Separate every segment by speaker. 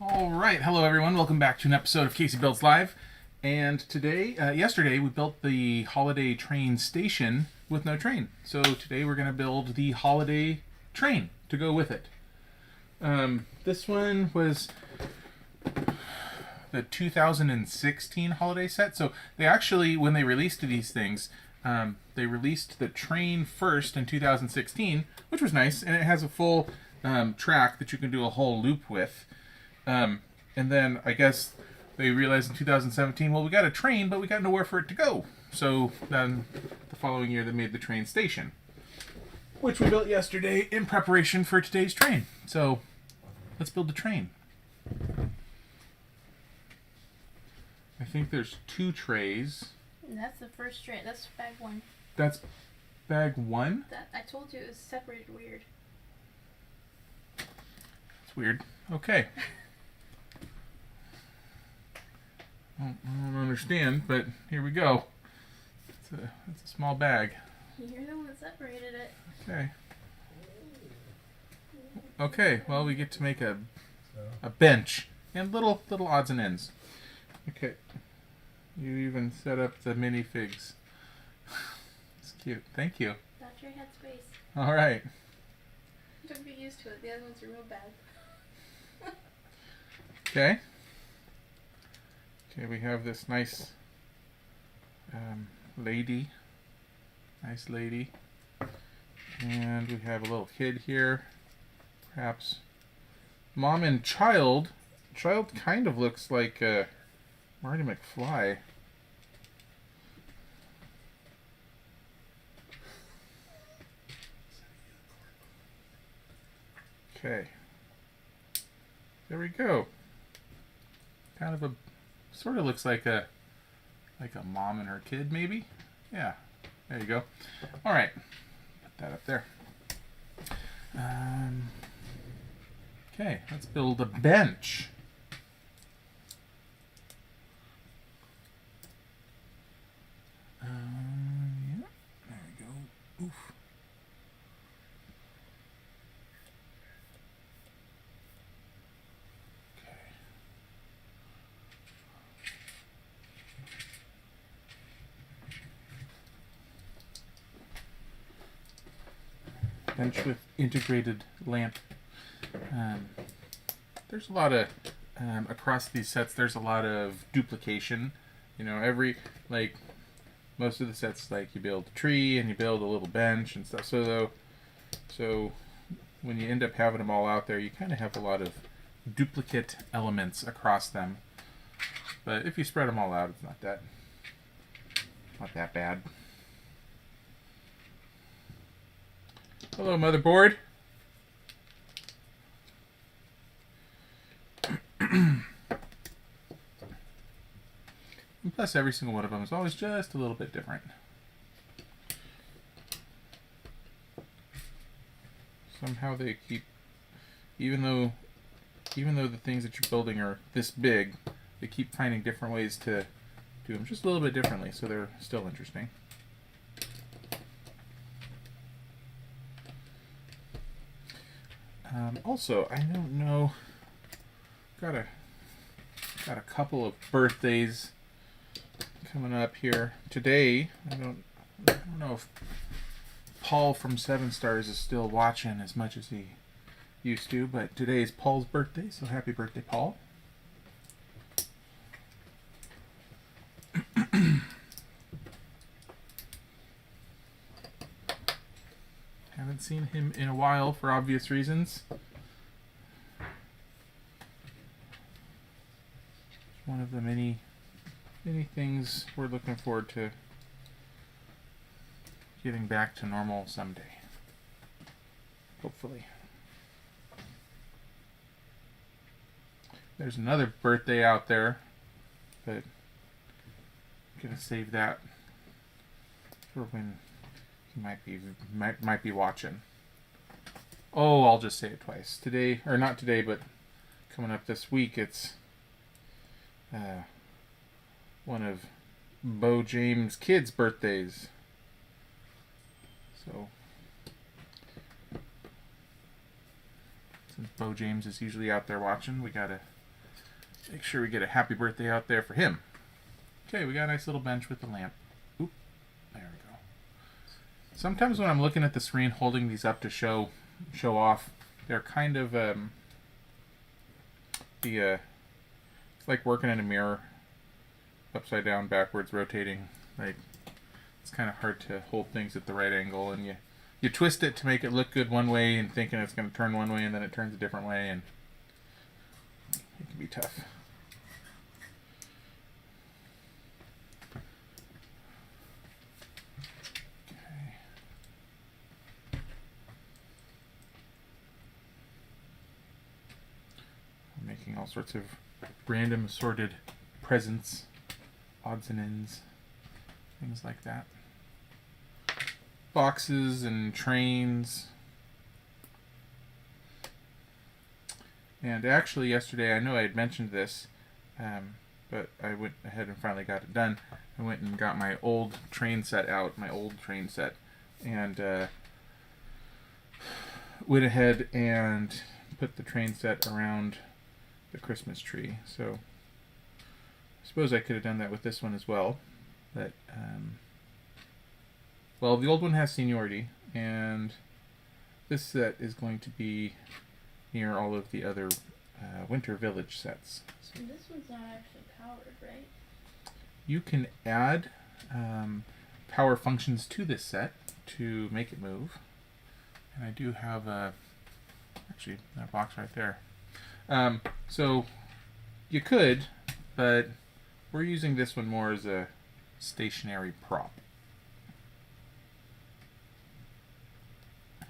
Speaker 1: All right, hello everyone. Welcome back to an episode of CaseyBuilds Live. And today, yesterday, we built the holiday train station with no train. So today we're going to build the holiday train to go with it. This one was the 2016 holiday set. So they actually, when they released these things, they released the train first in 2016, which was nice, and it has a full track that you can do a whole loop with. And then I guess they realized in 2017, well, we got a train, but we got nowhere for it to go. So then the following year, they made the train station, which we built yesterday in preparation for today's train. So let's build the train. I think there's 2 trays.
Speaker 2: And that's the first tray. That's bag 1.
Speaker 1: That's bag 1?
Speaker 2: I told you it was separated weird.
Speaker 1: It's weird. Okay. I don't understand, but here we go. It's a small bag.
Speaker 2: You're the one that separated it.
Speaker 1: Okay. Okay, well, we get to make a bench and little odds and ends. Okay. You even set up the minifigs. It's cute. Thank you.
Speaker 2: That tray had space.
Speaker 1: All right.
Speaker 2: Don't get used to it. The other ones are real bad.
Speaker 1: Okay. Okay, we have this nice lady. Nice lady. And we have a little kid here. Perhaps mom and child. Child kind of looks like Marty McFly. Okay. There we go. Kind of a sort of looks like a mom and her kid, maybe. Yeah. There you go. All right. Put that up there. Okay. Let's build a bench. Yeah. There we go. Oof. Bench with integrated lamp. There's a lot of across these sets. There's a lot of duplication. You know, most of the sets, like you build a tree and you build a little bench and stuff. So when you end up having them all out there, you kind of have a lot of duplicate elements across them. But if you spread them all out, it's not that bad. Hello, motherboard. And plus, every single one of them is always just a little bit different. Somehow they keep, even though the things that you're building are this big, they keep finding different ways to do them just a little bit differently, so they're still interesting. Also, I don't know. Got a couple of birthdays coming up here today. I don't know if Paul from 7 Stars is still watching as much as he used to, but today is Paul's birthday, so happy birthday, Paul. Haven't seen him in a while for obvious reasons. One of the many things we're looking forward to getting back to normal someday. Hopefully. There's another birthday out there, but I'm gonna save that for when he might be watching. Oh, I'll just say it twice. Today, or not today, but coming up this week, it's one of Bo James' kids' birthdays. So, since Bo James is usually out there watching, we gotta Make sure we get a happy birthday out there for him. Okay, we got a nice little bench with a lamp. Oop, there we go. Sometimes when I'm looking at the screen holding these up to show off, they're kind of it's like working in a mirror, upside down, backwards, rotating. Like, it's kind of hard to hold things at the right angle, and you twist it to make it look good one way and thinking it's going to turn one way, and then it turns a different way, and it can be tough. Okay. I'm making all sorts of random assorted presents, odds and ends, things like that. Boxes and trains. And actually yesterday, I know I had mentioned this, but I went ahead and finally got it done. I went and got my old train set out, and went ahead and put the train set around the Christmas tree. So I suppose I could have done that with this one as well, but well, the old one has seniority, and this set is going to be near all of the other Winter Village sets. So
Speaker 2: and this one's not actually powered, right?
Speaker 1: you can add power functions to this set to make it move, and I do have actually that box right there. So you could, but we're using this one more as a stationary prop.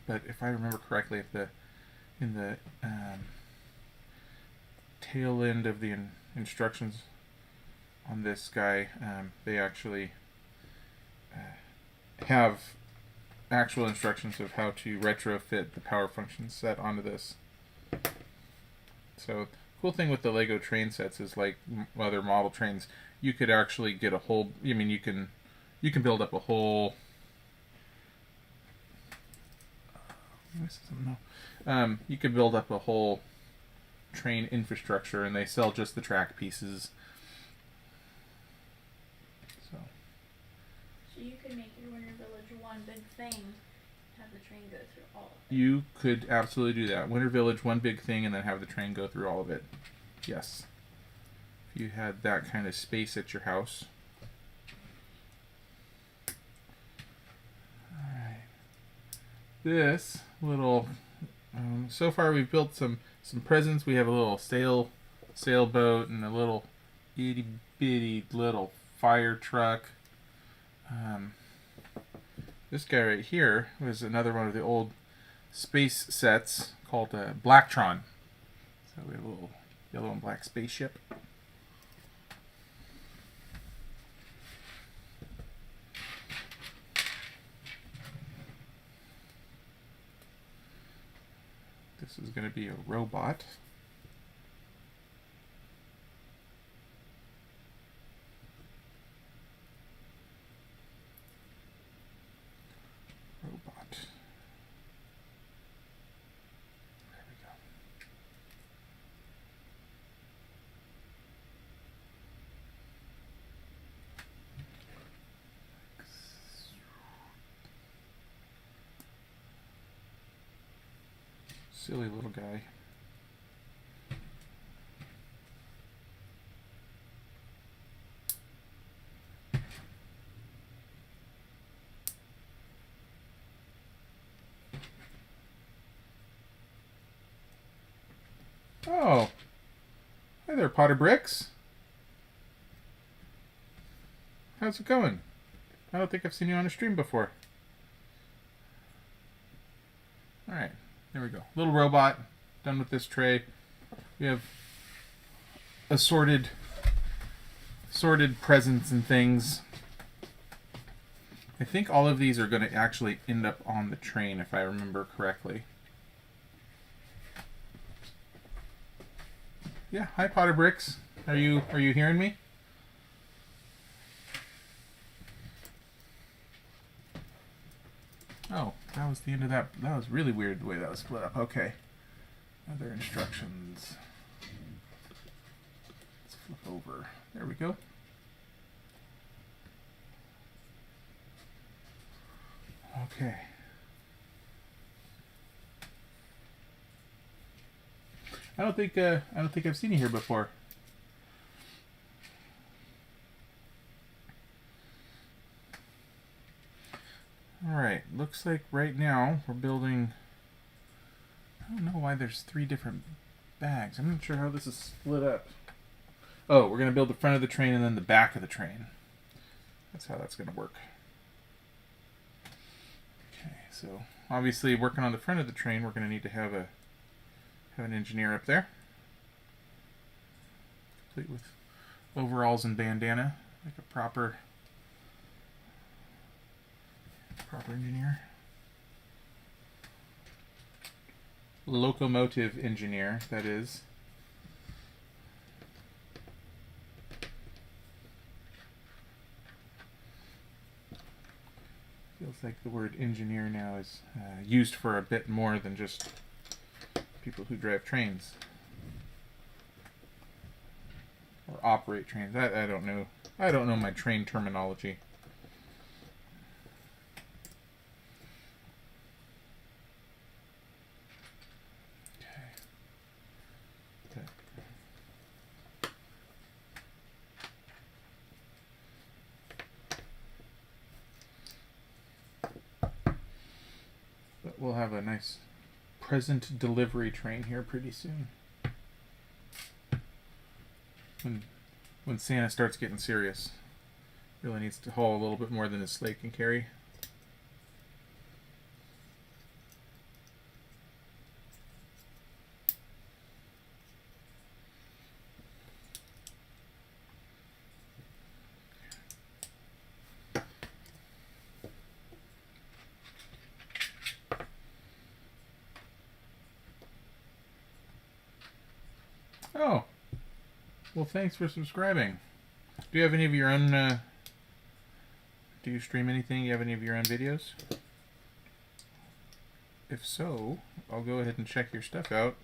Speaker 1: But if I remember correctly, in the tail end of the instructions on this guy, they actually have actual instructions of how to retrofit the power function set onto this. So, cool thing with the Lego train sets is, like other model trains, you could actually get a whole. I mean, you can build up a whole. You could build up a whole train infrastructure, and they sell just the track pieces. So
Speaker 2: you could make your Winter Village one big thing, have the train go through all of it.
Speaker 1: you could absolutely do that. Winter Village, one big thing, and then have the train go through all of it. Yes. If you had that kind of space at your house. Alright. This little... so far we've built some presents. We have a little sailboat and a little itty bitty little fire truck. This guy right here was another one of the old space sets called Blacktron. So we have a little yellow and black spaceship. This is going to be a robot. There we go. Silly little guy. Oh, hi there, Potter Bricks. How's it going? I don't think I've seen you on a stream before. All right, there we go. Little robot, done with this tray. We have assorted presents and things. I think all of these are going to actually end up on the train, if I remember correctly. Yeah, hi Potter Bricks. Are you hearing me? Oh, that was the end of that. That was really weird the way that was split up. Okay. Other instructions. over. There we go. Okay. I don't think I've seen you here before. All right. Looks like right now we're building. I don't know why there's 3 different bags. I'm not sure how this is split up. Oh, we're gonna build the front of the train and then the back of the train. That's how that's gonna work. Okay. So obviously, working on the front of the train, we're gonna need to have an engineer up there, complete with overalls and bandana, like a proper engineer. Locomotive engineer, that is. Feels like the word engineer now is used for a bit more than just people who drive trains or operate trains. I don't know. I don't know my train terminology. But we'll have a nice present delivery train here pretty soon. When Santa starts getting serious, really needs to haul a little bit more than his sleigh can carry. Oh, well, thanks for subscribing. Do you have any of your own, do you stream anything? Do you have any of your own videos? If so, I'll go ahead and check your stuff out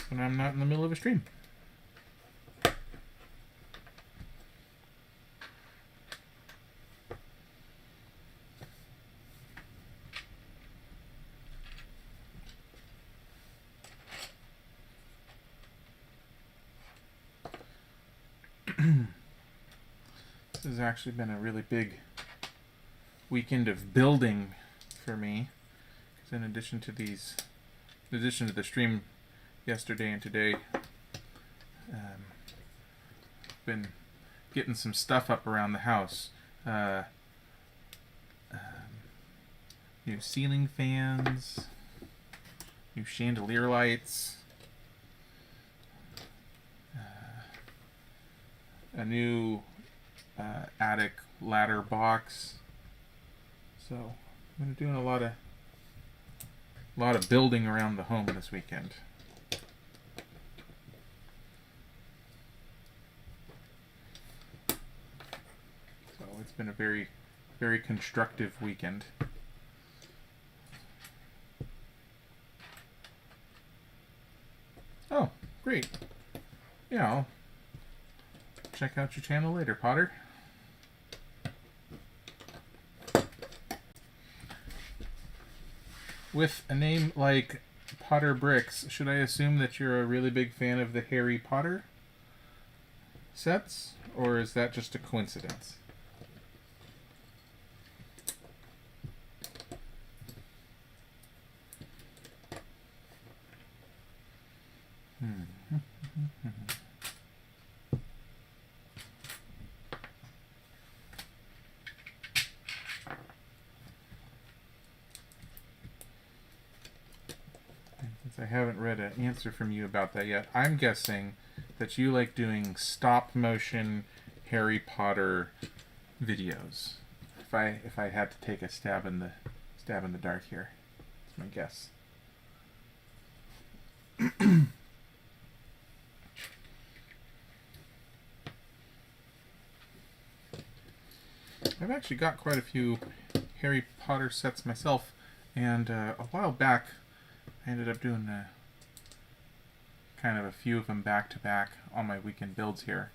Speaker 1: when I'm not in the middle of a stream. This has actually been a really big weekend of building for me, because in addition to the stream yesterday and today, been getting some stuff up around the house. New ceiling fans, new chandelier lights, a new attic ladder box. So I'm doing a lot of building around the home this weekend. So it's been a very, very constructive weekend. Oh, great. Yeah, I'll check out your channel later, Potter. With a name like Potter Bricks, should I assume that you're a really big fan of the Harry Potter sets? Or is that just a coincidence? Since I haven't read an answer from you about that yet, I'm guessing that you like doing stop motion Harry Potter videos. If I had to take a stab in the dark here, that's my guess. I've actually got quite a few Harry Potter sets myself, and a while back I ended up doing kind of a few of them back to back on my weekend builds here.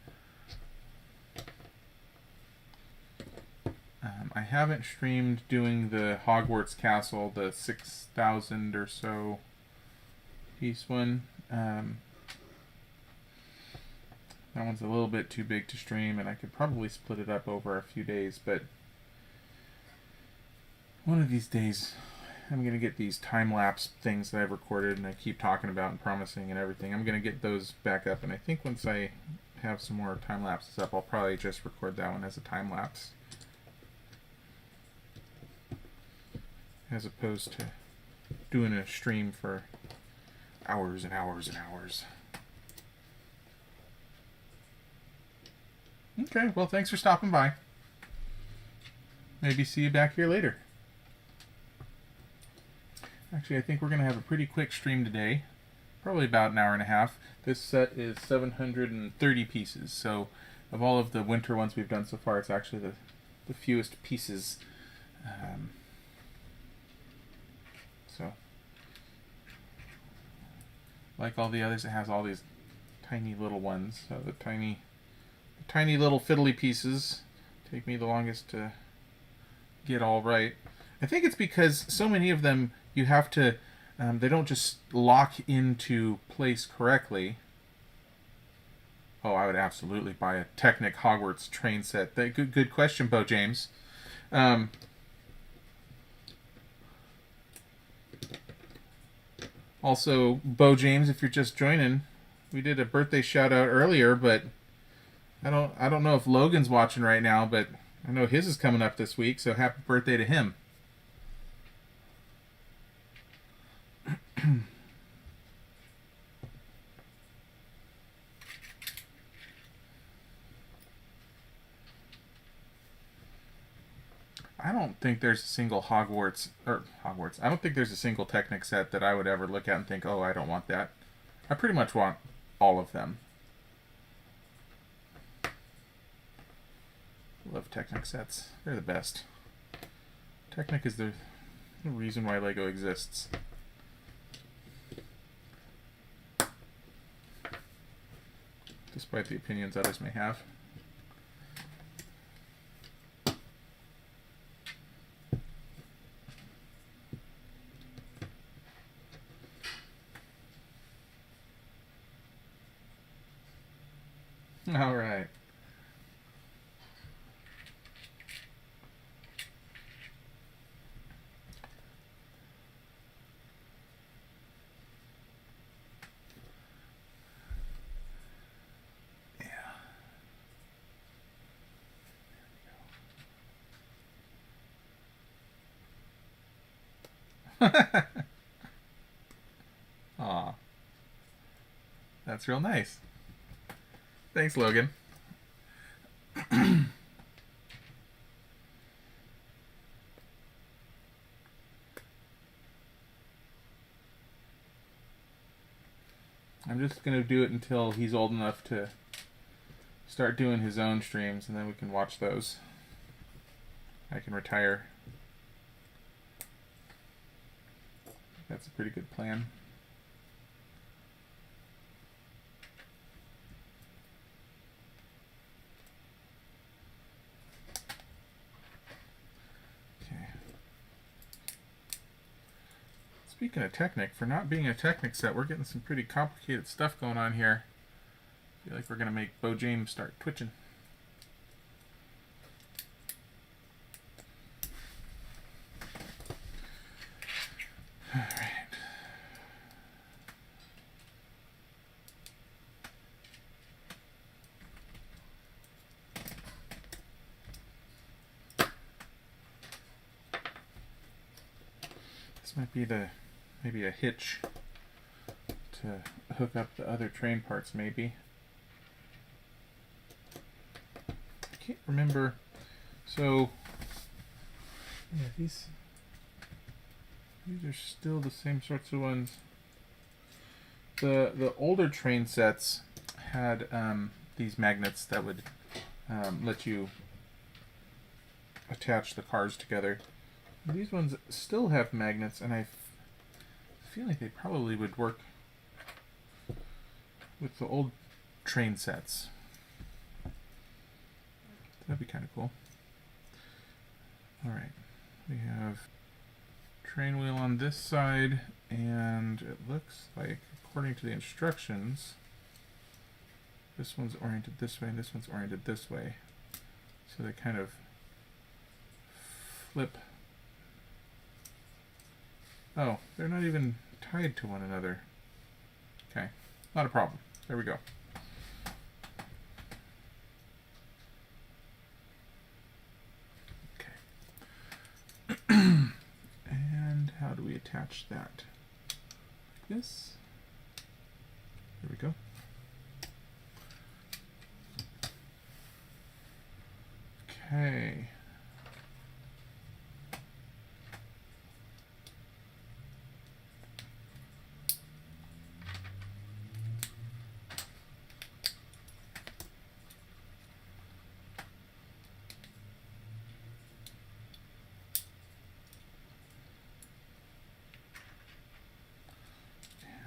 Speaker 1: I haven't streamed doing the Hogwarts Castle, the 6,000 or so piece one. That one's a little bit too big to stream, and I could probably split it up over a few days, but one of these days I'm going to get these time-lapse things that I've recorded and I keep talking about and promising and everything. I'm going to get those back up, and I think once I have some more time-lapses up, I'll probably just record that one as a time-lapse, as opposed to doing a stream for hours and hours and hours. Okay, well, thanks for stopping by. Maybe see you back here later. Actually, I think we're going to have a pretty quick stream today. Probably about an hour and a half. This set is 730 pieces, so of all of the winter ones we've done so far, it's actually the fewest pieces. So, like all the others, it has all these tiny little ones. So the tiny little fiddly pieces take me the longest to get all right. I think it's because so many of them you have to, they don't just lock into place correctly. Oh, I would absolutely buy a Technic Hogwarts train set. Good question, Bo James. Also, Bo James, if you're just joining, we did a birthday shout out earlier, but I don't know if Logan's watching right now, but I know his is coming up this week, so happy birthday to him. I don't think there's a single Hogwarts. I don't think there's a single Technic set that I would ever look at and think, oh, I don't want that. I pretty much want all of them. Love Technic sets. They're the best. Technic is the reason why Lego exists. Despite the opinions others may have. All right. Aw. That's real nice. Thanks, Logan. I'm just going to do it until he's old enough to start doing his own streams, and then we can watch those. I can retire. That's a pretty good plan. Speaking of Technic, for not being a Technic set, we're getting some pretty complicated stuff going on here. I feel like we're going to make Bo James start twitching. All right. This might be maybe a hitch to hook up the other train parts, maybe. I can't remember. So, yeah, these are still the same sorts of ones. The older train sets had these magnets that would let you attach the cars together. These ones still have magnets, and I feel like they probably would work with the old train sets. That'd be kind of cool. All right, we have train wheel on this side, and it looks like, according to the instructions, this one's oriented this way and this one's oriented this way. So they kind of flip. Oh, they're not even tied to one another. Okay, not a problem. There we go. Okay. And how do we attach that? Like this. There we go. Okay.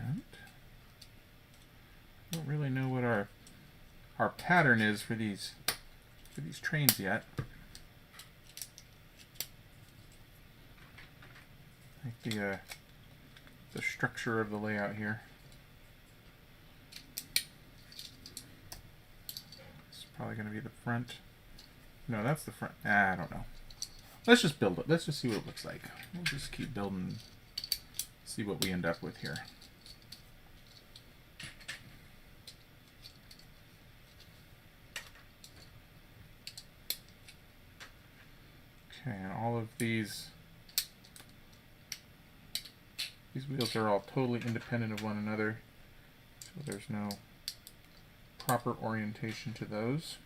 Speaker 1: And I don't really know what our pattern is for these trains yet. Like the structure of the layout here. It's probably going to be the front. No, that's the front. I don't know. Let's just build it. Let's just see what it looks like. We'll just keep building, see what we end up with here. Okay, and all of these wheels are all totally independent of one another, so there's no proper orientation to those.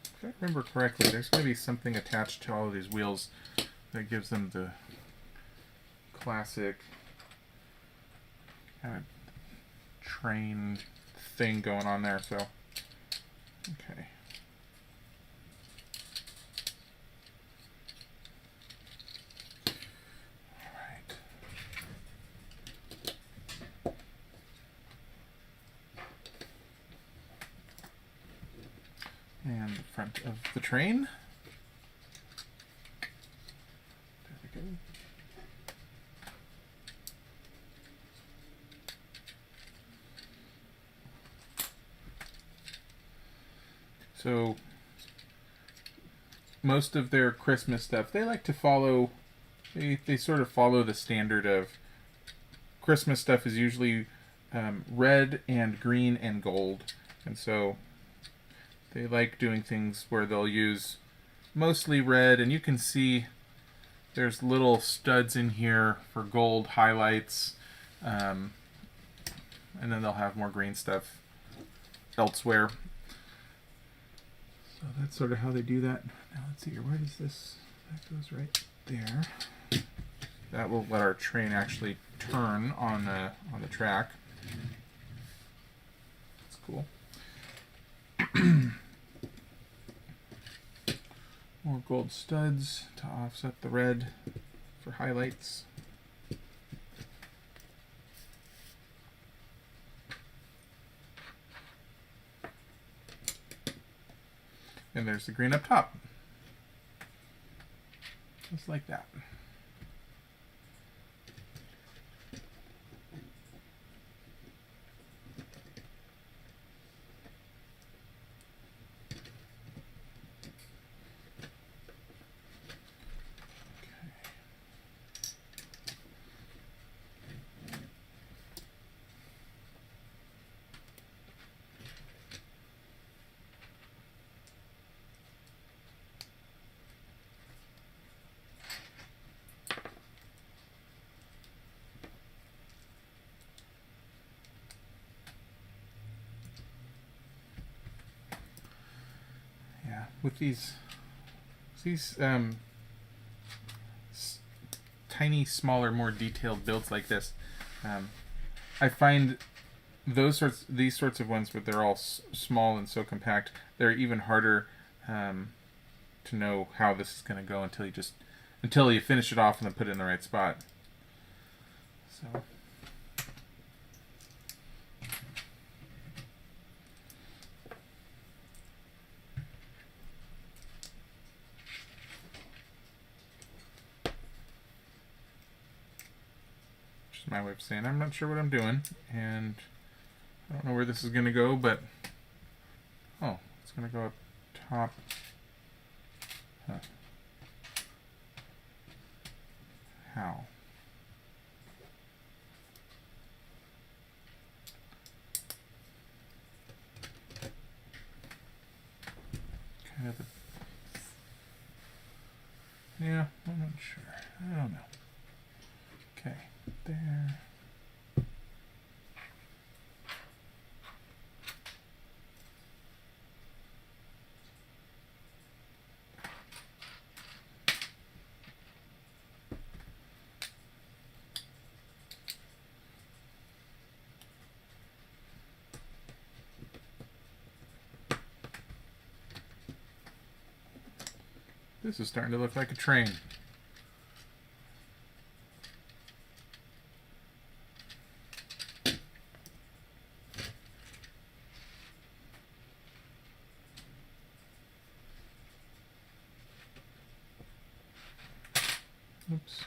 Speaker 1: If I remember correctly, there's going to be something attached to all of these wheels that gives them the classic kind of train thing going on there, so okay. And the front of the train. There we go. So most of their Christmas stuff, they like to follow, they sort of follow the standard of Christmas stuff is usually red and green and gold. And so they like doing things where they'll use mostly red, and you can see there's little studs in here for gold highlights, and then they'll have more green stuff elsewhere. So that's sort of how they do that. Now let's see here, where does this, that goes right there. That will let our train actually turn on the track. That's cool. More gold studs to offset the red for highlights. And there's the green up top. Just like that. With these tiny, smaller, more detailed builds like this, I find these sorts of ones, but they're all small and so compact, they're even harder to know how this is going to go until you finish it off and then put it in the right spot. So. my way of saying I'm not sure what I'm doing, and I don't know where this is going to go, but oh, it's going to go up top. Huh. How? Kind of the... Yeah, I'm not sure. I don't know. Okay, there. This is starting to look like a train. Oops.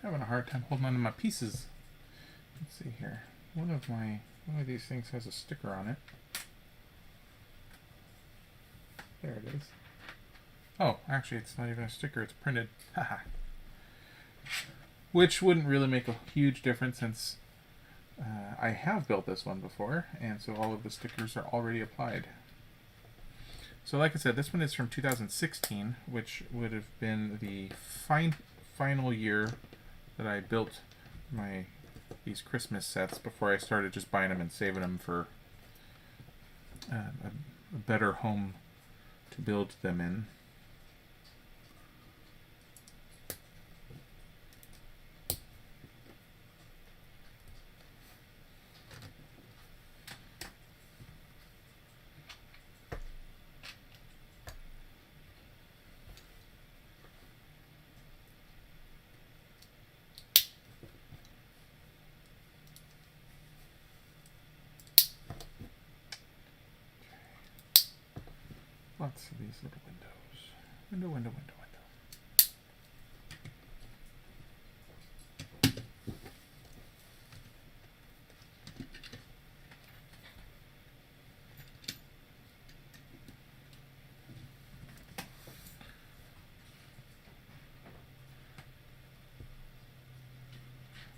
Speaker 1: Having a hard time holding on to my pieces. Let's see here. One of these things has a sticker on it. There it is. Oh, actually it's not even a sticker, it's printed. Haha. Which wouldn't really make a huge difference since I have built this one before, and so all of the stickers are already applied. So like I said, this one is from 2016, which would have been the final year that I built these Christmas sets before I started just buying them and saving them for a better home to build them in. Lots of these little windows. Window, window, window, window.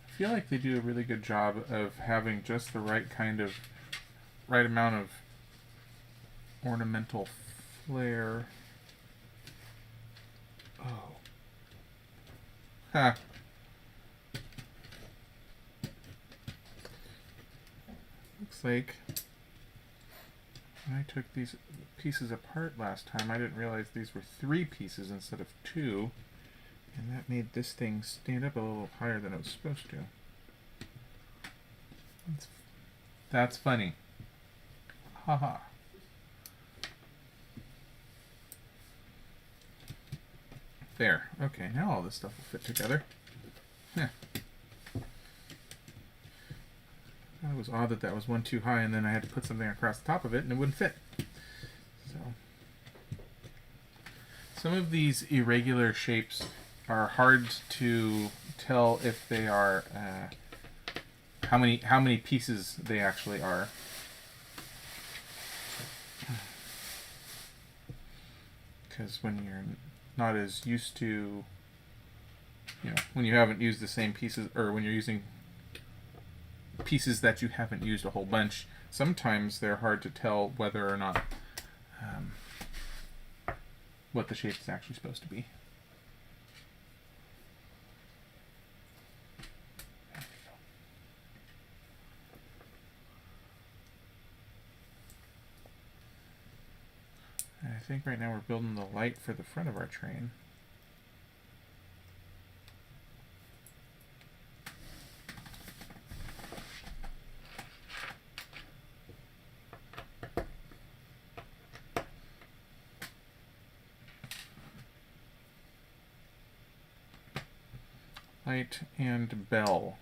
Speaker 1: I feel like they do a really good job of having just the right amount of ornamental flair. Oh. Ha. Looks like when I took these pieces apart last time, I didn't realize these were 3 pieces instead of 2. And that made this thing stand up a little higher than it was supposed to. That's funny. Haha. There. Okay, now all this stuff will fit together. Yeah. That was odd that was one too high and then I had to put something across the top of it and it wouldn't fit. So some of these irregular shapes are hard to tell if they are how many pieces they actually are. Because when you're not as used to, when you haven't used the same pieces, or when you're using pieces that you haven't used a whole bunch, sometimes they're hard to tell whether or not what the shape is actually supposed to be. And I think right now we're building the light for the front of our train. Light and bell.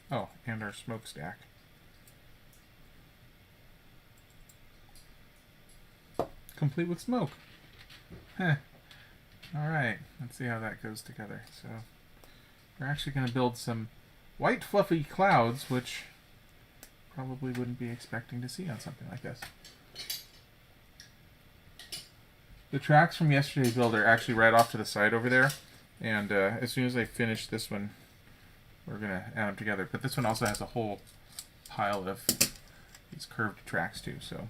Speaker 1: Oh, and our smokestack. Complete with smoke. Heh. All right, let's see how that goes together. So we're actually going to build some white fluffy clouds, which probably wouldn't be expecting to see on something like this. The tracks from yesterday's build are actually right off to the side over there, and as soon as I finish this one, we're going to add them together. But this one also has a whole pile of these curved tracks too, so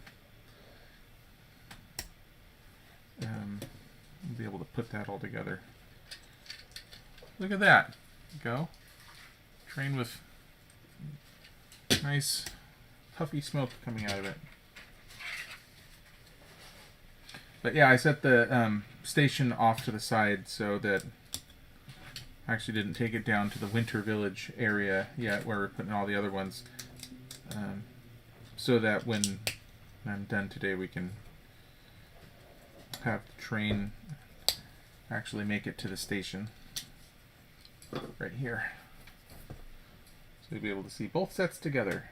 Speaker 1: we'll be able to put that all together. Look at that. Go. Train with nice puffy smoke coming out of it. But yeah, I set the station off to the side so that I actually didn't take it down to the Winter Village area yet where we're putting all the other ones. So that when I'm done today, we can have the train actually make it to the station right here. So you'll be able to see both sets together.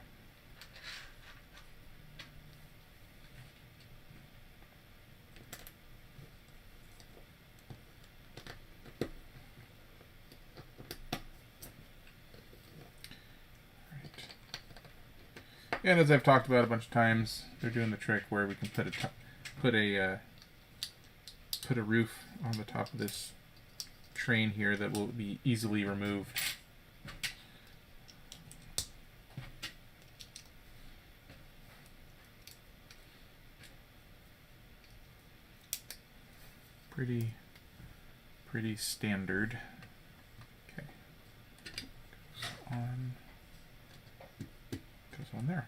Speaker 1: And as I've talked about a bunch of times, they're doing the trick where we can put a roof on the top of this train here that will be easily removed. Pretty standard. Okay. Goes on there.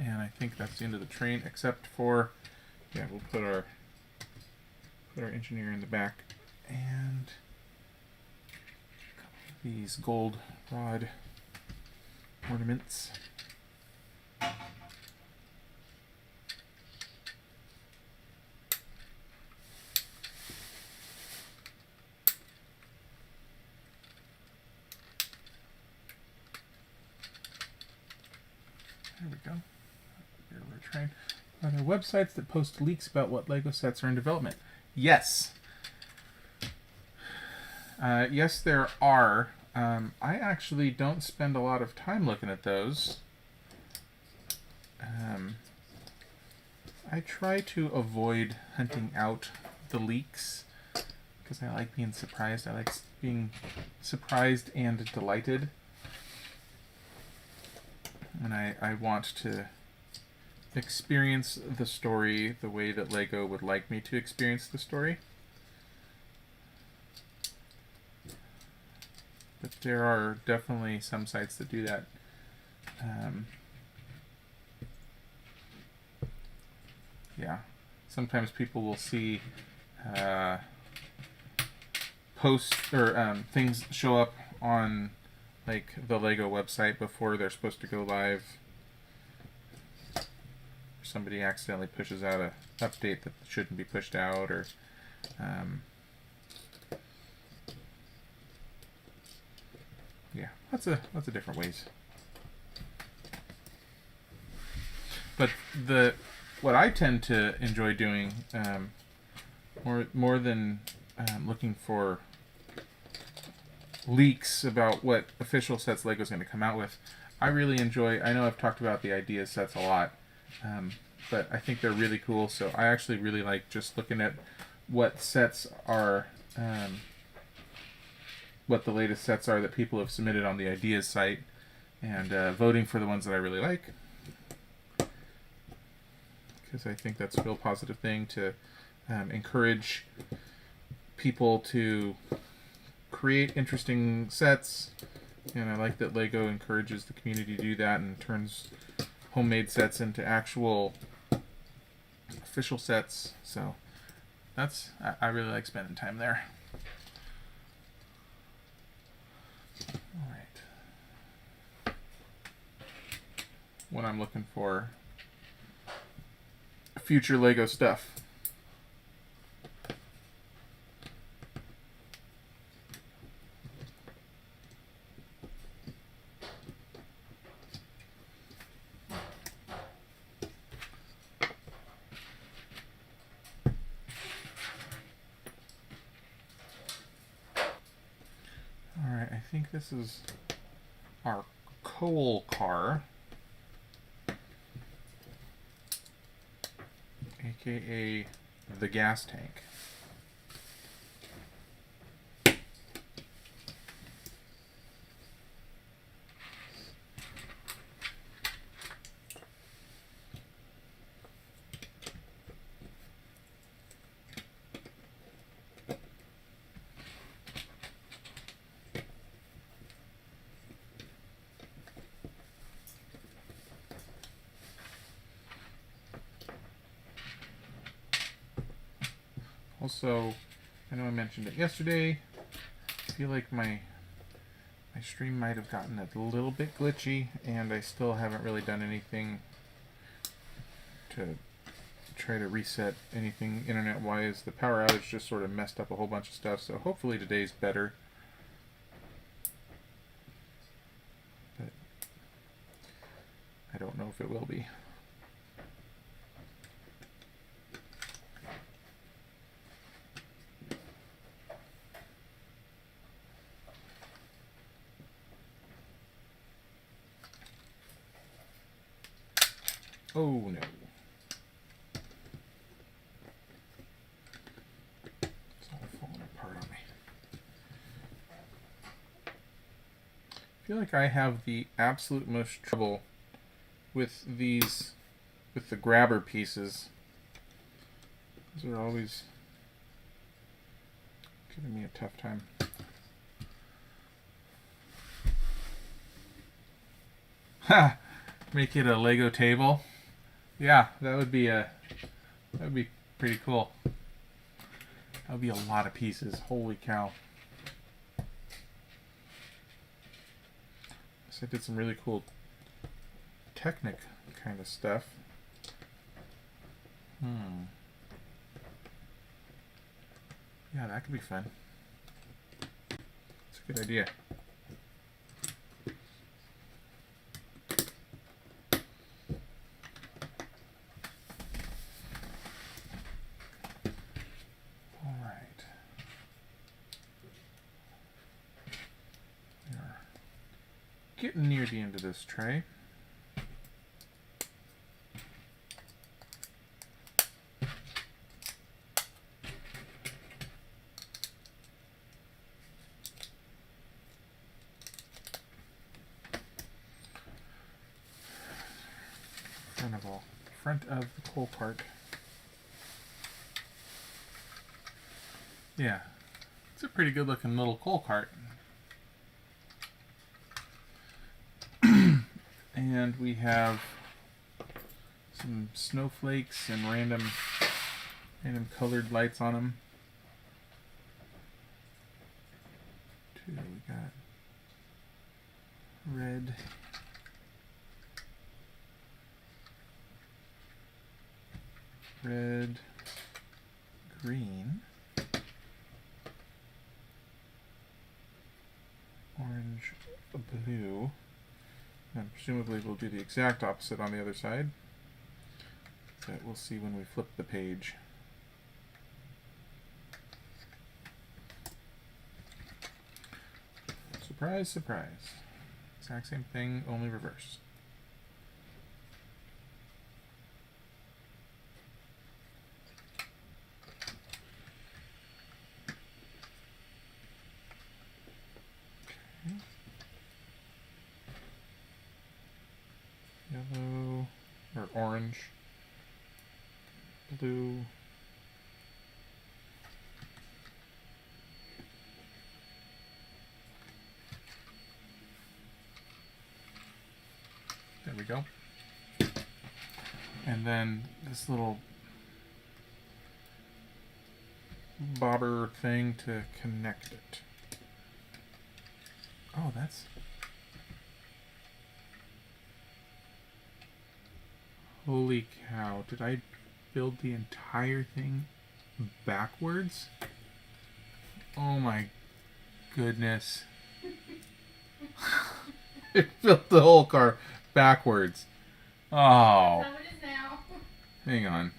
Speaker 1: And I think that's the end of the train, except for, yeah, we'll put our engineer in the back and a couple of these gold rod ornaments. There we go. Railroad train. Are there websites that post leaks about what LEGO sets are in development? Yes. Yes, there are. I actually don't spend a lot of time looking at those. I try to avoid hunting out the leaks because I like being surprised. I like being surprised and delighted. And I want to experience the story the way that LEGO would like me to experience the story. But there are definitely some sites that do that. Yeah. Sometimes people will see posts or things show up on like the LEGO website before they're supposed to go live. Somebody accidentally pushes out a update that shouldn't be pushed out, or yeah, lots of different ways. But what I tend to enjoy doing more than looking for leaks about what official sets LEGO's going to come out with, I really enjoy. I know I've talked about the idea sets a lot, but I think they're really cool. So I actually really like just looking at what sets are, what the latest sets are that people have submitted on the ideas site, and voting for the ones that I really like. Because I think that's a real positive thing to encourage people to create interesting sets, and I like that LEGO encourages the community to do that and turns homemade sets into actual official sets. So I really like spending time there. All right. When I'm looking for future LEGO stuff. Alright, I think this is our coal car. AKA the gas tank. Also, I know I mentioned it yesterday. I feel like my stream might have gotten a little bit glitchy, and I still haven't really done anything to try to reset anything internet-wise. The power outage just sort of messed up a whole bunch of stuff, so hopefully today's better. But I don't know if it will be. Oh no. It's all falling apart on me. I feel like I have the absolute most trouble with these, with the grabber pieces. These are always giving me a tough time. Ha! Make it a Lego table. Yeah, that would be pretty cool. That would be a lot of pieces. Holy cow. So I did some really cool Technic kind of stuff. Yeah, that could be fun. It's a good idea. Getting near the end of this tray. Front of the coal cart. Yeah, it's a pretty good looking little coal cart. And we have some snowflakes and random colored lights on them. We got red, green, orange, blue. And presumably we'll do the exact opposite on the other side. But we'll see when we flip the page. Surprise, surprise. Exact same thing, only reverse. Yellow, or orange, blue, there we go. And then this little bobber thing to connect it. Oh, that's... Holy cow, did I build the entire thing backwards? Oh my goodness. It built the whole car backwards. Oh.
Speaker 2: That's how it is now.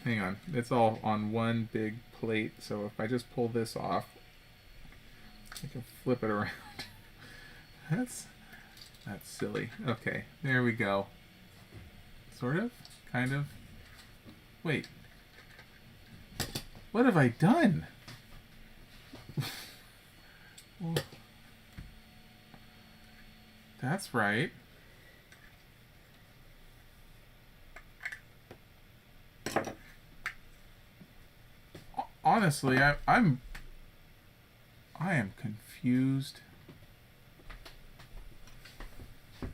Speaker 1: Hang on. It's all on one big plate, so if I just pull this off, I can flip it around. That's silly. Okay, there we go. Sort of? Kind of? Wait. What have I done? Well, that's right. Honestly, I am confused. You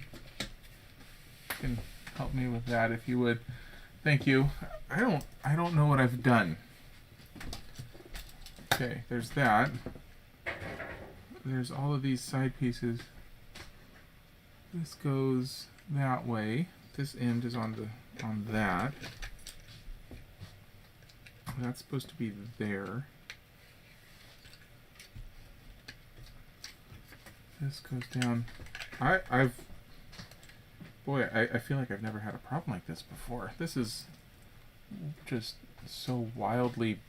Speaker 1: can help me with that if you would. Thank you. I don't know what I've done. Okay, there's that. There's all of these side pieces. This goes that way. This end is on that. That's supposed to be there. This goes down. I feel like I've never had a problem like this before. This is just so wildly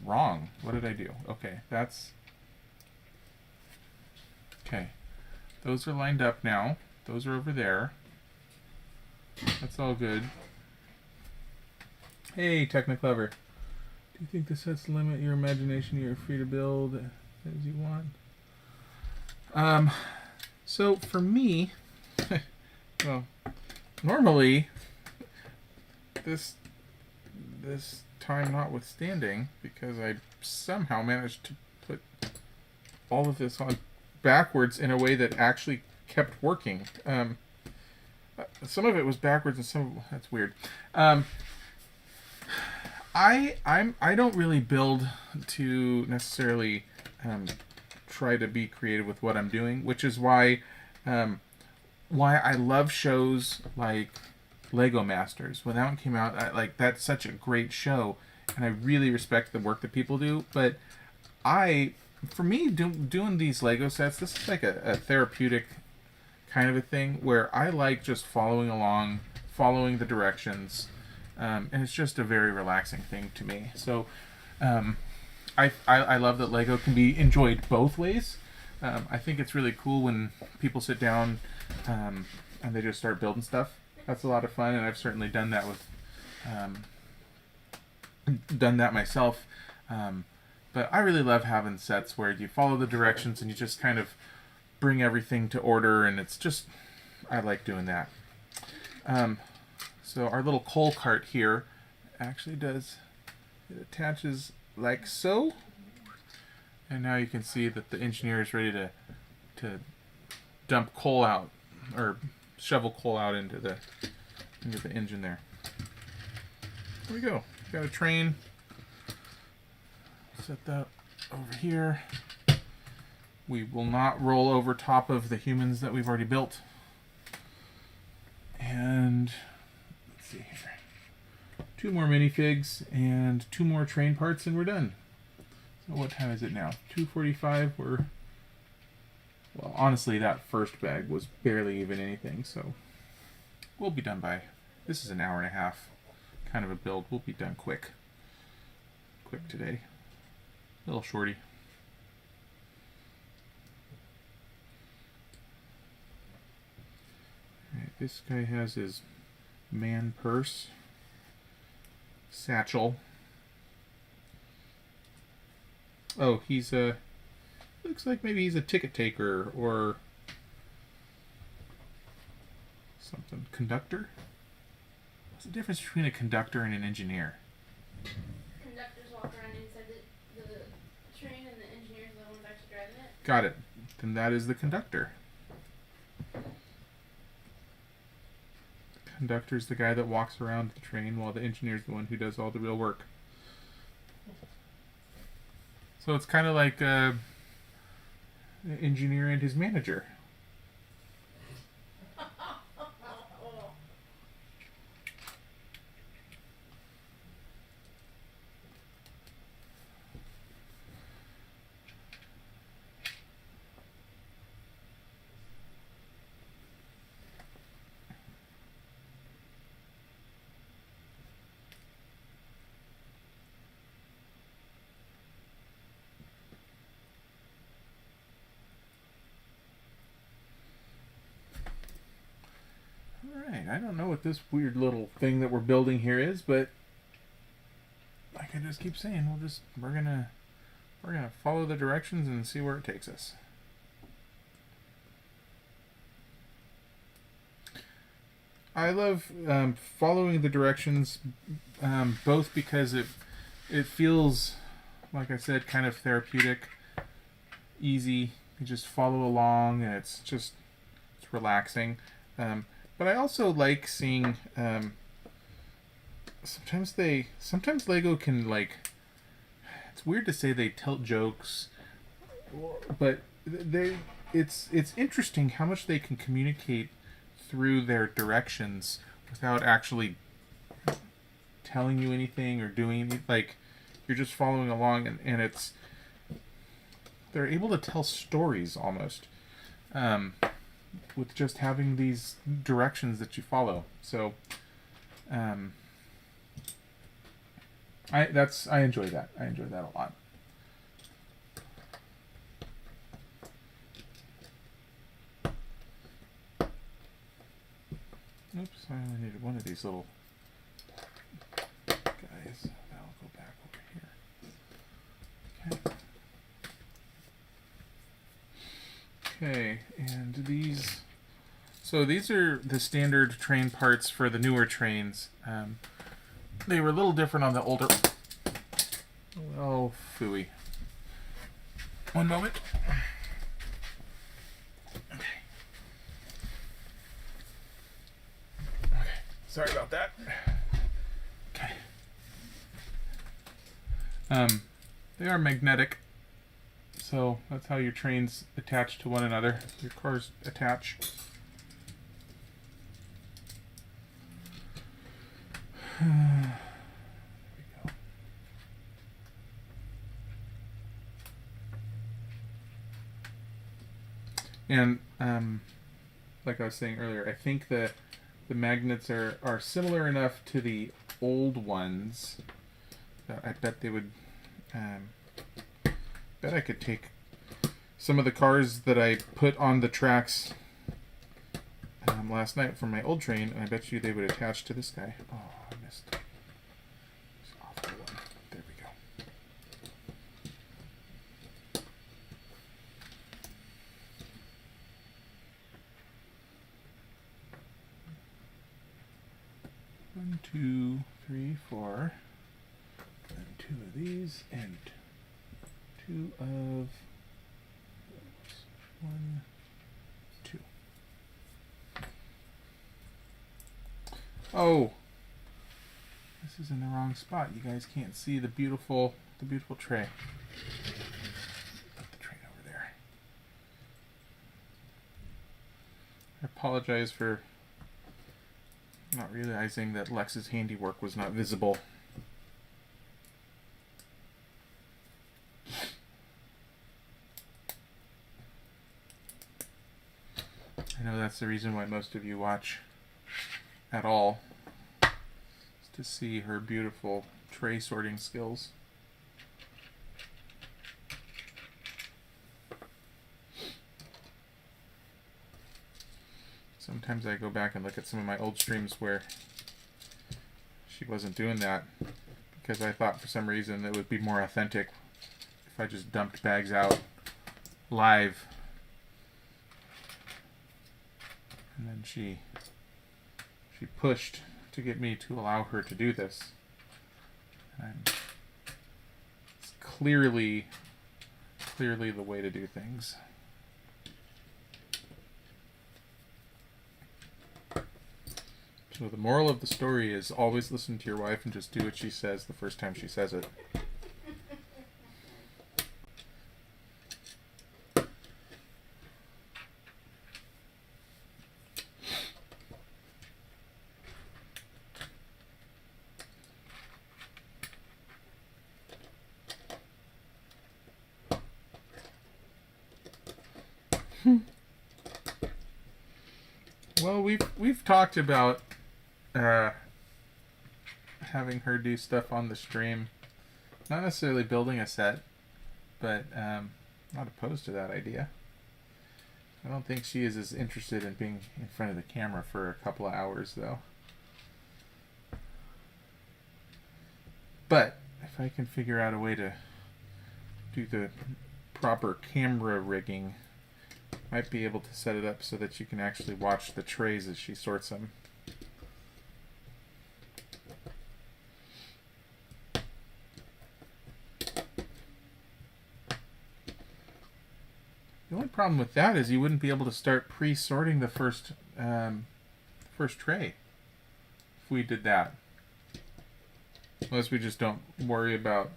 Speaker 1: wrong. What did I do? Okay, that's... Okay. Those are lined up now. Those are over there. That's all good. Hey, Techniclever. Do you think the sets limit your imagination? You're free to build as you want. So for me, well, normally, this time notwithstanding, because I somehow managed to put all of this on backwards in a way that actually kept working. Some of it was backwards and some of it, that's weird. I don't really build to necessarily try to be creative with what I'm doing, which is why I love shows like Lego Masters. When that one came out, that's such a great show, and I really respect the work that people do. But for me, doing these Lego sets, this is like a therapeutic kind of a thing where I like just following along, following the directions, and it's just a very relaxing thing to me. So I love that Lego can be enjoyed both ways. I think it's really cool when people sit down and they just start building stuff. That's a lot of fun, and I've certainly done that myself. But I really love having sets where you follow the directions and you just kind of bring everything to order, and it's just, I like doing that. So our little coal cart here actually it attaches like so. And now you can see that the engineer is ready to dump coal out, or shovel coal out into the engine there. There we go. Got a train. Set that over here. We will not roll over top of the humans that we've already built. And let's see here. 2 more minifigs and 2 more train parts and we're done. So what time is it now? 2:45. Well, honestly, that first bag was barely even anything, so we'll be done by... This is an hour and a half kind of a build. We'll be done quick. Quick today. A little shorty. Alright, this guy has his man purse. Satchel. Oh, he's a... Looks like maybe he's a ticket taker or something. Conductor? What's the difference between a conductor and an engineer?
Speaker 2: Conductors walk around inside the train, and the engineers are the ones actually driving it.
Speaker 1: Got it. Then that is the conductor. The conductor's the guy that walks around the train, while the engineer's the one who does all the real work. So it's kind of like an engineer and his manager. Alright, I don't know what this weird little thing that we're building here is, but like I just keep saying, we're gonna follow the directions and see where it takes us. I love following the directions, both because it feels, like I said, kind of therapeutic, easy. You just follow along, and it's relaxing. But I also like seeing. Sometimes Lego can, like. It's weird to say they tell jokes, but it's interesting how much they can communicate through their directions without actually telling you anything or doing anything. Like, you're just following along, and they're able to tell stories almost, with just having these directions that you follow. So I enjoy that. I enjoy that a lot. Oops, I only needed one of these little guys. I'll go back over here. Okay, and these. So these are the standard train parts for the newer trains. They were a little different on the older. Oh, phooey. One moment. Okay. Sorry about that. Okay. They are magnetic, so that's how your trains attach to one another. Your cars attach. There we go. And like I was saying earlier, I think the magnets are similar enough to the old ones that I bet they would. Bet I could take some of the cars that I put on the tracks last night from my old train, and I bet you they would attach to this guy. Oh, I missed. It's off the one. There we go. One, two, three, four. And two of these, and two of those. One, two. Oh, this is in the wrong spot. You guys can't see the beautiful tray. Put the tray over there. I apologize for not realizing that Lex's handiwork was not visible. I know that's the reason why most of you watch at all, is to see her beautiful tray sorting skills. Sometimes I go back and look at some of my old streams where she wasn't doing that, because I thought for some reason it would be more authentic if I just dumped bags out live. And then she pushed to get me to allow her to do this. And it's clearly the way to do things. So the moral of the story is always listen to your wife and just do what she says the first time she says it. Well, we've talked about having her do stuff on the stream. Not necessarily building a set, but not opposed to that idea. I don't think she is as interested in being in front of the camera for a couple of hours, though. But if I can figure out a way to do the proper camera rigging, I might be able to set it up so that you can actually watch the trays as she sorts them. The only problem with that is you wouldn't be able to start pre-sorting the first tray if we did that. Unless we just don't worry about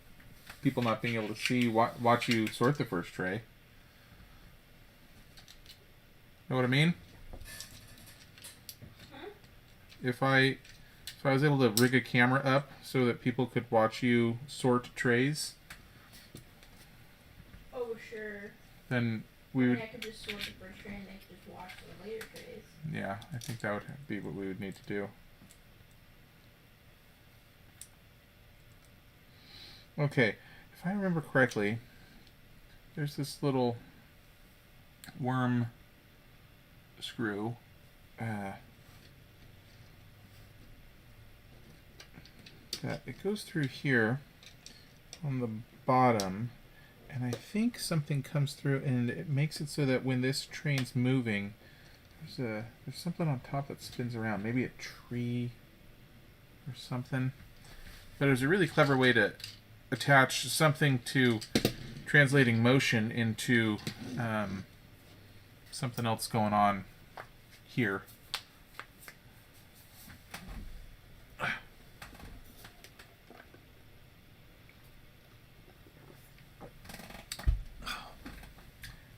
Speaker 1: people not being able to see watch you sort the first tray. Know what I mean?
Speaker 2: Huh?
Speaker 1: If I was able to rig a camera up so that people could watch you sort trays,
Speaker 2: Oh, sure.
Speaker 1: then we would.
Speaker 2: I could just sort the first tray and they could just watch the later trays.
Speaker 1: Yeah, I think that would be what we would need to do. Okay, if I remember correctly, there's this little worm screw. That it goes through here on the bottom, and I think something comes through and it makes it so that when this train's moving, there's something on top that spins around, maybe a tree or something. But there's a really clever way to attach something to translating motion into something else going on here.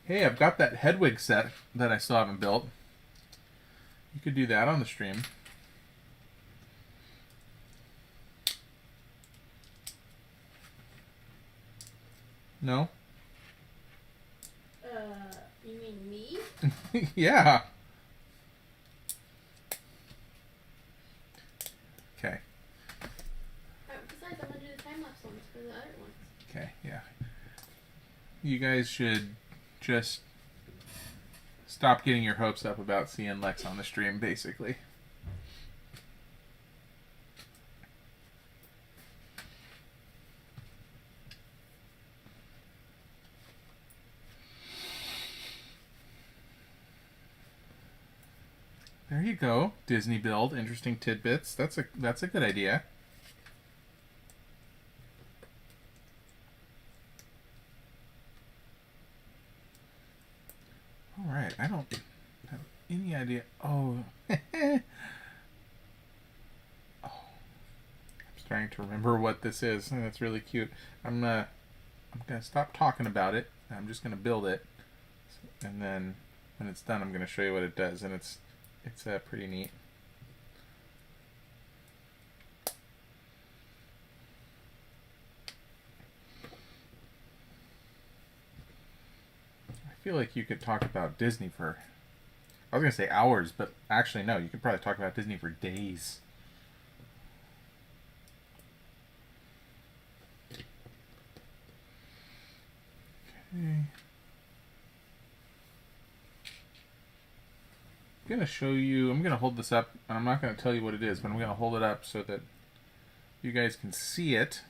Speaker 1: Hey, I've got that Hedwig set that I still haven't built. You could do that on the stream. No?
Speaker 2: You mean me?
Speaker 1: Yeah. Okay.
Speaker 2: Besides, I'm gonna do the time-lapse ones for the other ones.
Speaker 1: Okay, yeah. You guys should just stop getting your hopes up about seeing Lex on the stream, basically. There you go. Disney build, interesting tidbits. That's a good idea. All right, I don't have any idea. Oh, oh, I'm starting to remember what this is. That's really cute. I'm gonna stop talking about it. I'm just gonna build it, and then when it's done, I'm gonna show you what it does, and it's pretty neat. I feel like you could talk about Disney for, I was going to say hours, but actually no, you could probably talk about Disney for days. Okay. I'm going to show you, I'm going to hold this up, and I'm not going to tell you what it is, but I'm going to hold it up so that you guys can see it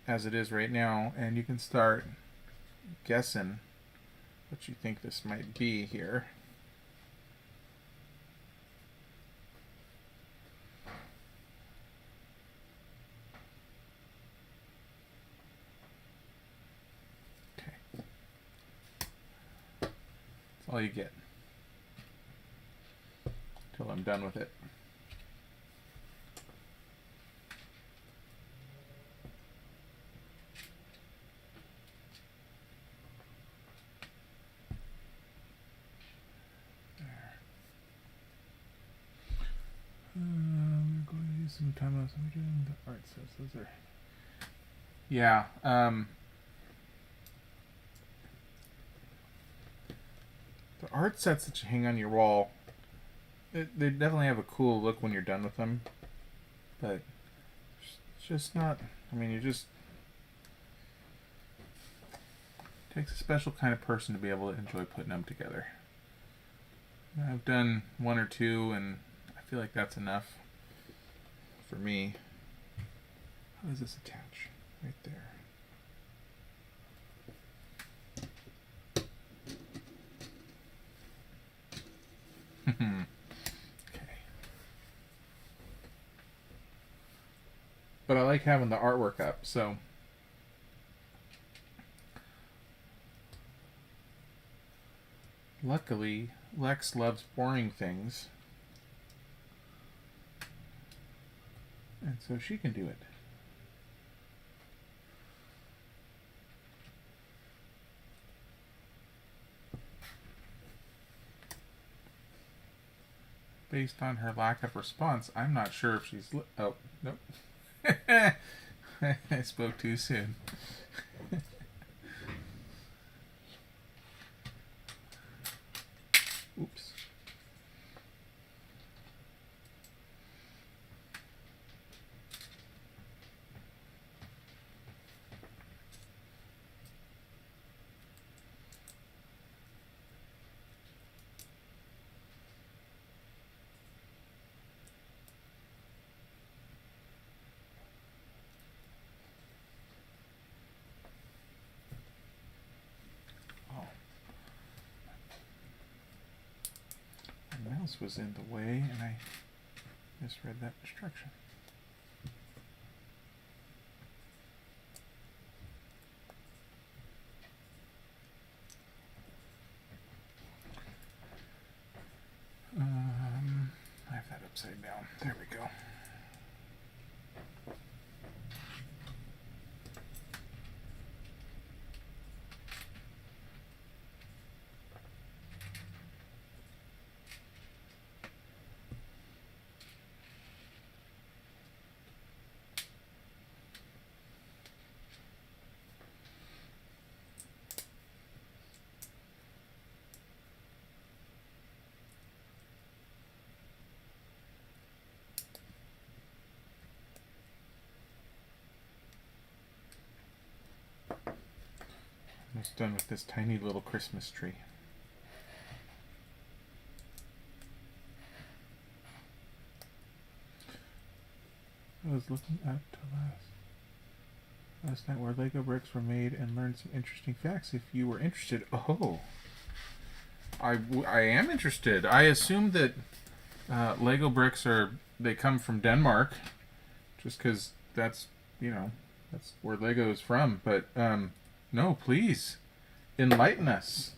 Speaker 1: as it is right now, and you can start guessing what you think this might be here. Okay. That's all you get until I'm done with it. We're going to use some time lapse. We're doing the art sets. Those are, yeah. The art sets that you hang on your wall, they definitely have a cool look when you're done with them, but it's just not. I mean, you just Takes a special kind of person to be able to enjoy putting them together. I've done one or two, and I feel like that's enough for me. How does this attach? Right there. Okay. But I like having the artwork up, so luckily Lex loves boring things, and so she can do it. Based on her lack of response, I'm not sure if she's oh, nope. I spoke too soon. Oops. Mouse was in the way and I misread that instruction. I have that upside down. There we go. Almost done with this tiny little Christmas tree. I was looking up to last night where Lego bricks were made and learned some interesting facts. If you were interested, oh, I am interested. I assume that Lego bricks they come from Denmark, just because that's that's where Lego is from. But no, please enlighten us.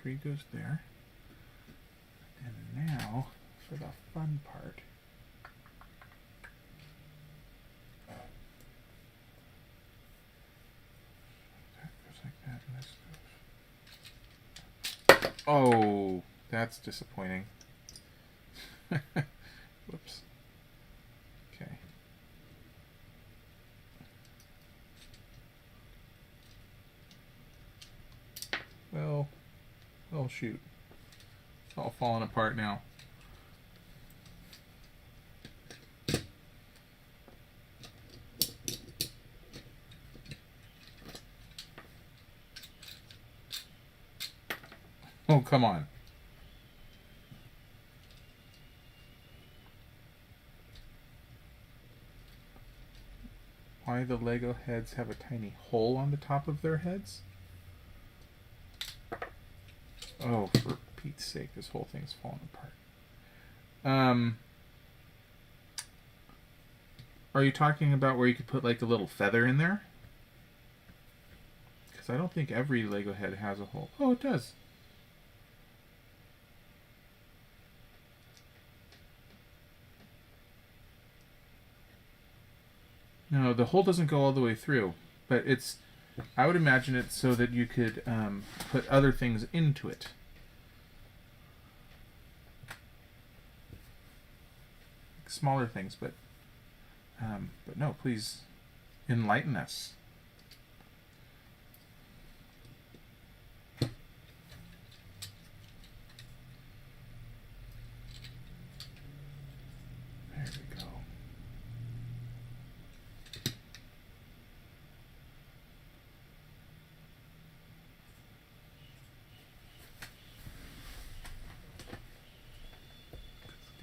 Speaker 1: Tree goes there. And now for the fun part. That goes like that and this goes. Oh, that's disappointing. Whoops. Okay. Well, oh shoot. It's all falling apart now. Oh, come on. Why the Lego heads have a tiny hole on the top of their heads? Oh, for Pete's sake, this whole thing's falling apart. Are you talking about where you could put like a little feather in there? Because I don't think every Lego head has a hole. Oh, it does. No, the hole doesn't go all the way through, but I would imagine it's so that you could put other things into it. Smaller things, but no, please enlighten us.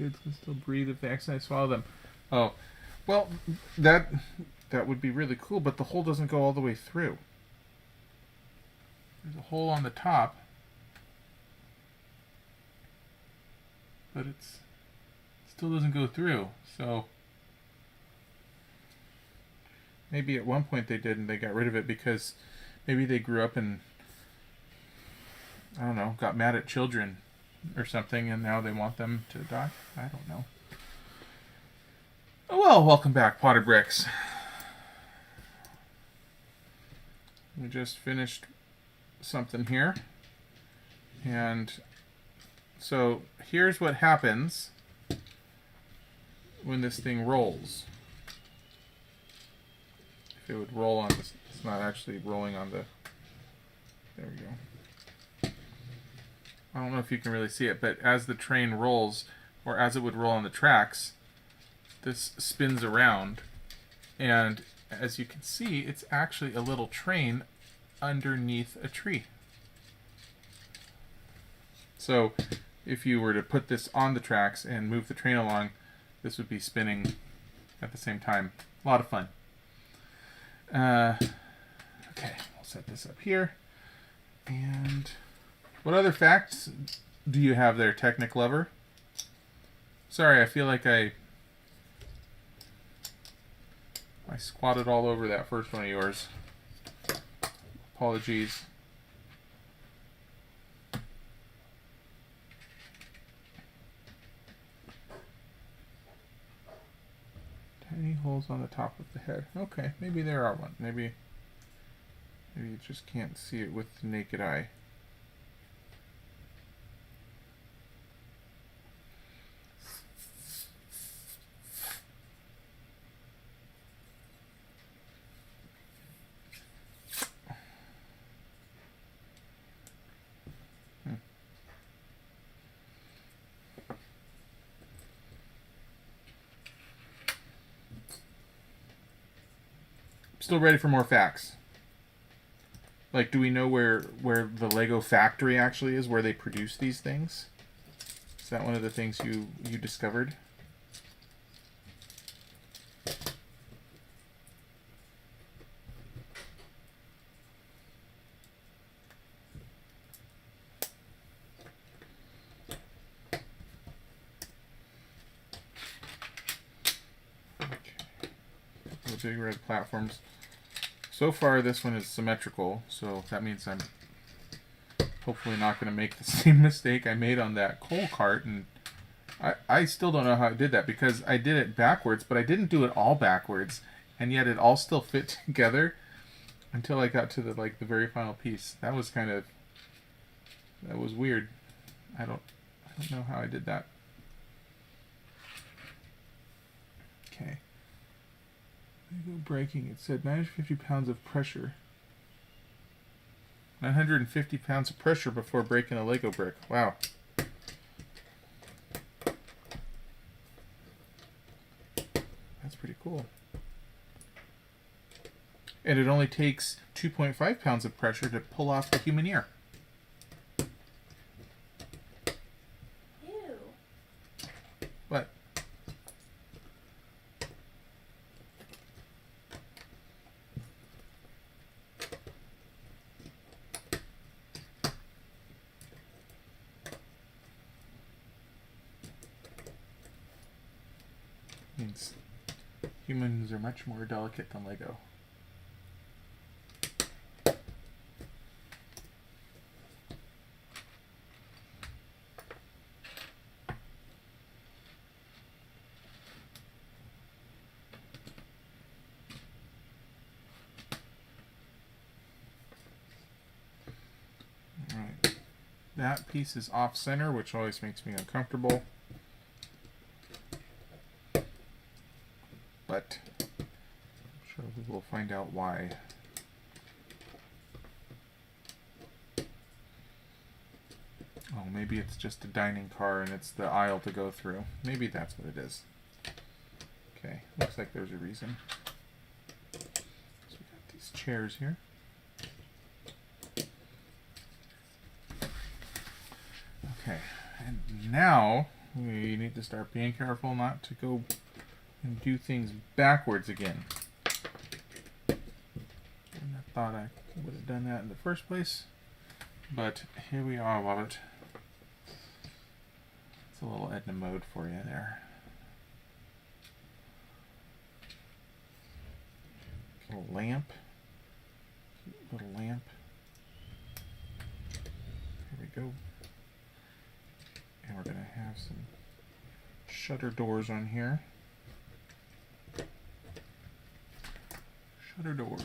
Speaker 1: kids can still breathe if they accidentally swallow them. Oh, well, that would be really cool, but the hole doesn't go all the way through. There's a hole on the top, but it still doesn't go through. So maybe at one point they did and they got rid of it because maybe they grew up and, I don't know, got mad at children or something, and now they want them to die. I don't know. Oh, well, welcome back, Potted Bricks. We just finished something here. And so here's what happens when this thing rolls. If it would roll on this, it's not actually rolling on the, there we go. I don't know if you can really see it, but as the train rolls, or as it would roll on the tracks, this spins around, and as you can see, it's actually a little train underneath a tree. So if you were to put this on the tracks and move the train along, this would be spinning at the same time. A lot of fun. Okay, we'll set this up here. And what other facts do you have there, Technic Lover? Sorry, I feel like I squatted all over that first one of yours. Apologies. Tiny holes on the top of the head. Okay, maybe there are one. Maybe you just can't see it with the naked eye. Still ready for more facts. Like, do we know where the Lego factory actually is, where they produce these things? Is that one of the things you discovered? Okay. The big red platforms. So far, this one is symmetrical, so that means I'm hopefully not going to make the same mistake I made on that coal cart. And I still don't know how I did that, because I did it backwards, but I didn't do it all backwards, and yet it all still fit together until I got to the very final piece. That was weird. I don't know how I did that. Okay. Lego breaking. It said 950 pounds of pressure. 950 pounds of pressure before breaking a Lego brick. Wow. That's pretty cool. And it only takes 2.5 pounds of pressure to pull off the human ear.
Speaker 2: Ew.
Speaker 1: What? Means humans are much more delicate than Lego. Alright. That piece is off center, which always makes me uncomfortable. But I'm sure we will find out why. Oh, maybe it's just a dining car and it's the aisle to go through. Maybe that's what it is. Okay, looks like there's a reason. So we got these chairs here. Okay, and now We need to start being careful not to go and do things backwards again. And I thought I would have done that in the first place, but here we are, love it. It's a little Edna mode for you there. Little lamp. Little lamp. Here we go. And we're going to have some shutter doors on here. Shutter doors.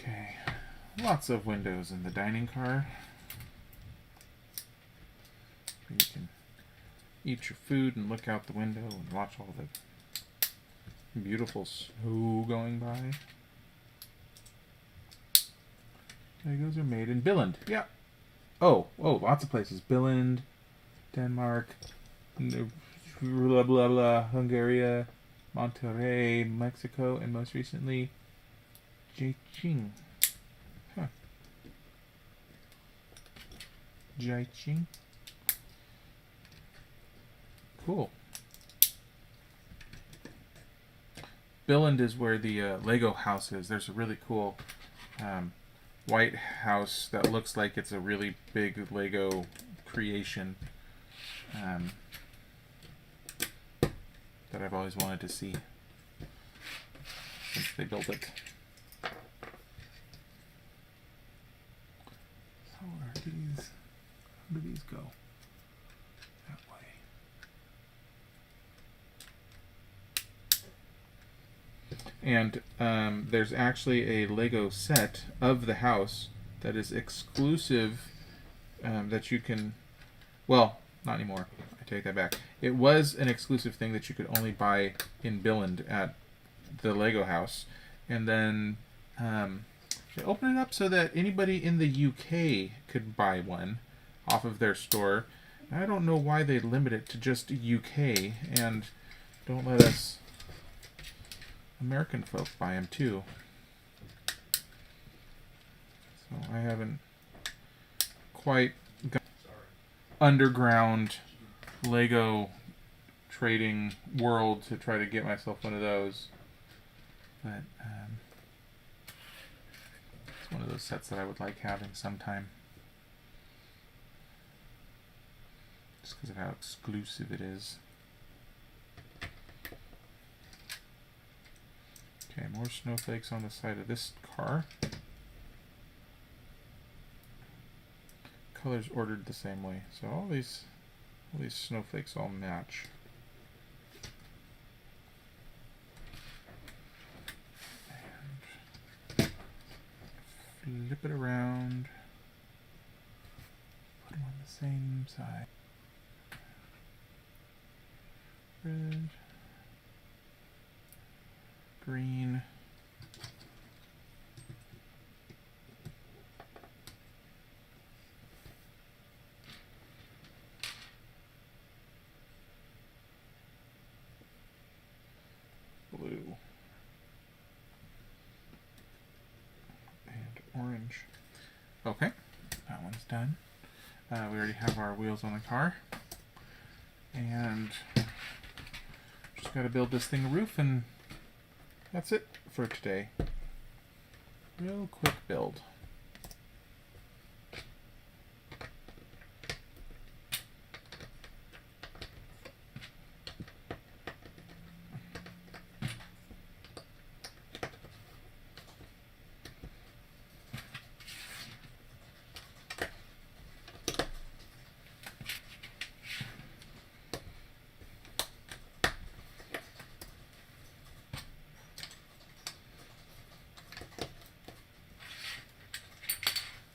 Speaker 1: Okay, lots of windows in the dining car. You can eat your food and look out the window and watch all the beautiful snow going by. Legos are made in Billund. Yeah. Oh, lots of places. Billund, Denmark, blah blah blah, Hungary, Monterrey, Mexico, and most recently, Jiaqing. Huh. Jiaqing. Cool. Billund is where the Lego house is. There's a really cool white house that looks like it's a really big Lego creation that I've always wanted to see since they built it. So where do these? How do these go? That way. And there's actually a Lego set of the house that is exclusive that you can, well, not anymore. I take that back. It was an exclusive thing that you could only buy in Billund at the Lego house. And then they opened it up so that anybody in the UK could buy one off of their store. I don't know why they limit it to just UK and don't let us American folk buy them too. So I haven't quite got underground Lego trading world to try to get myself one of those. But it's one of those sets that I would like having sometime. Just because of how exclusive it is. Okay, more snowflakes on the side of this car. Colors ordered the same way, so all these snowflakes all match. And flip it around. Put them on the same side. Red. Green. Blue. And orange. Okay, that one's done. We already have our wheels on the car. And just got to build this thing a roof, and that's it for today. Real quick build.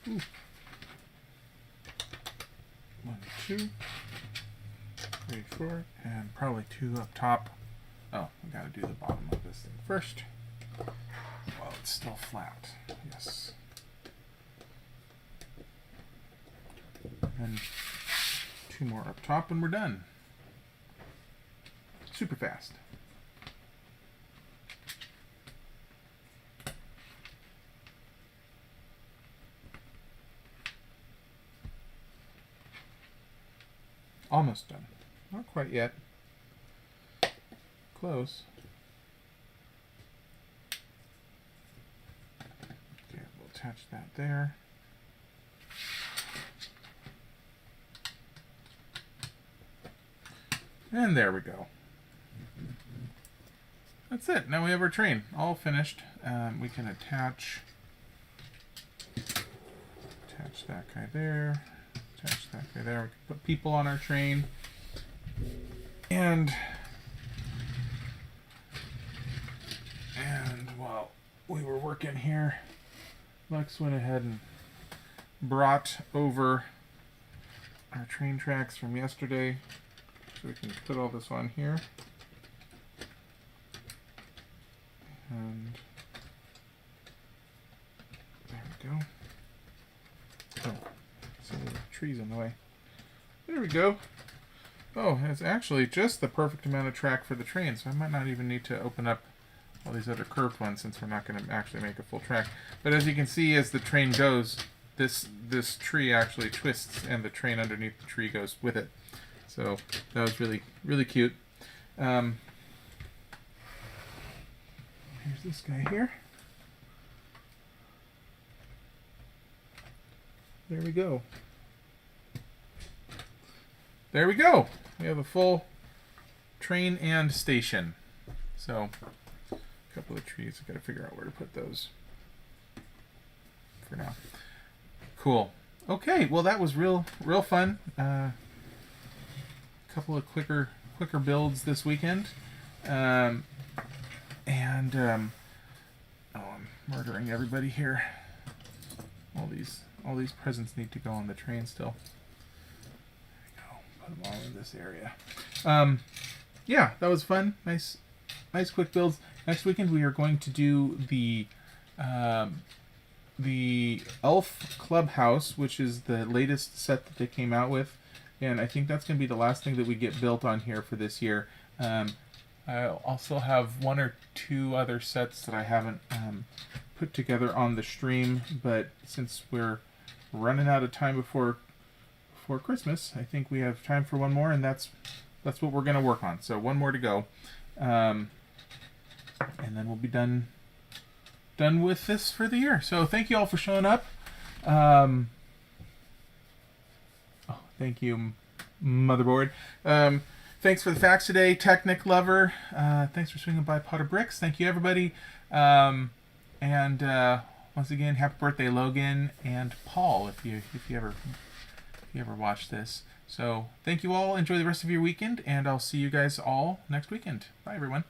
Speaker 1: Ooh. 1, 2. 3, 4, and probably 2 up top. Oh, we gotta do the bottom of this thing first. Well, it's still flat. Yes. And 2 more up top, and we're done. Super fast. Almost done. Not quite yet. Close. Okay, we'll attach that there. And there we go. That's it. Now we have our train all finished. We can attach that guy there. Attach that guy there. We can put people on our train. And while we were working here, Lex went ahead and brought over our train tracks from yesterday. So we can put all this on here. And there we go. Oh, so the trees in the way. There we go. Oh, it's actually just the perfect amount of track for the train, so I might not even need to open up all these other curved ones since we're not going to actually make a full track. But as you can see, as the train goes, this tree actually twists, and the train underneath the tree goes with it. So that was really, really cute. Here's this guy here. There we go. There we go. We have a full train and station. So, a couple of trees. I've got to figure out where to put those for now. Cool. Okay, well that was real fun. Couple of quicker builds this weekend. Oh, I'm murdering everybody here. All these presents need to go on the train still. Put them all in this area. Yeah, that was fun. Nice quick builds. Next weekend we are going to do the Elf Clubhouse, which is the latest set that they came out with, and I think that's going to be the last thing that we get built on here for this year. I also have 1 or 2 other sets that I haven't put together on the stream, but since we're running out of time before Christmas, I think we have time for one more, and that's what we're going to work on. So 1 more to go, and then we'll be done with this for the year. So thank you all for showing up. Thank you, Motherboard. Thanks for the facts today, Technic Lover. Thanks for swinging by Pot of Bricks. Thank you, everybody. And once again, happy birthday, Logan and Paul, if you ever watch this. So thank you all. Enjoy the rest of your weekend, and I'll see you guys all next weekend. Bye, everyone.